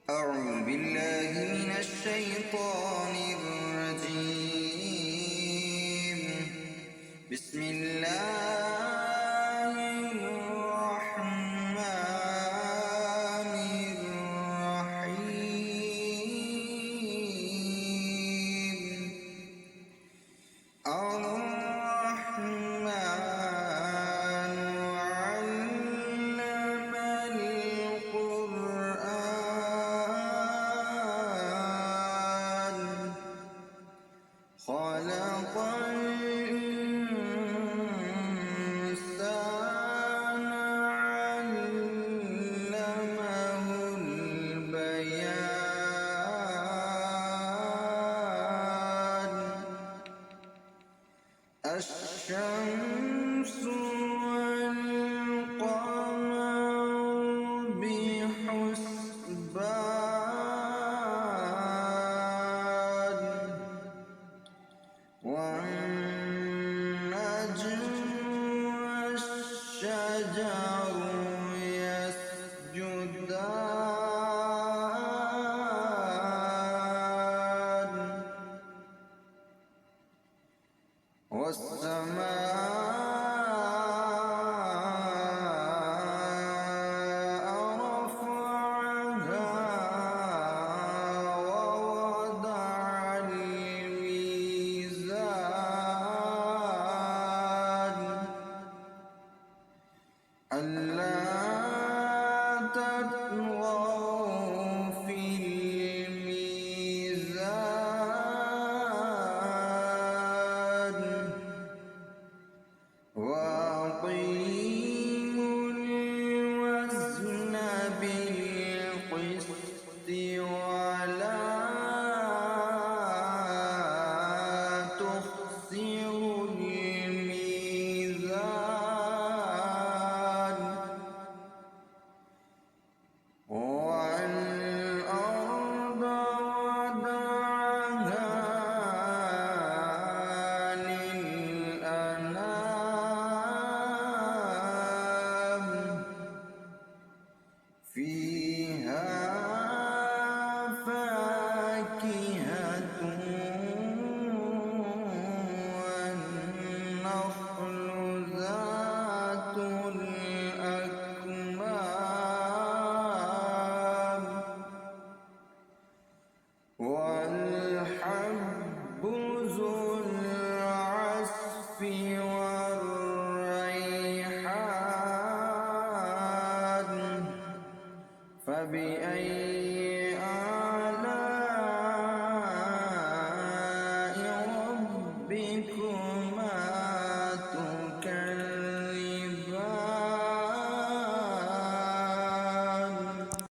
أعوذ بالله من الشيطان الرجيم. بسم الله الرحمن الرحيم. الرحمن علم القرآن خلق الإنسان علمه البيان. الشمس والقمر بحسبان والنجم والشجر يسجدان والسماء رفعها ووضع الميزان ألا تطغوا في الميزان وأقيموا الوزن بالقسط ولا تخسروا الميزان والأرض وضعها للأنام فيها فاكهة والنخل ذات الأكمام والحب ذو العصف والريحان فبأي آلاء ربكما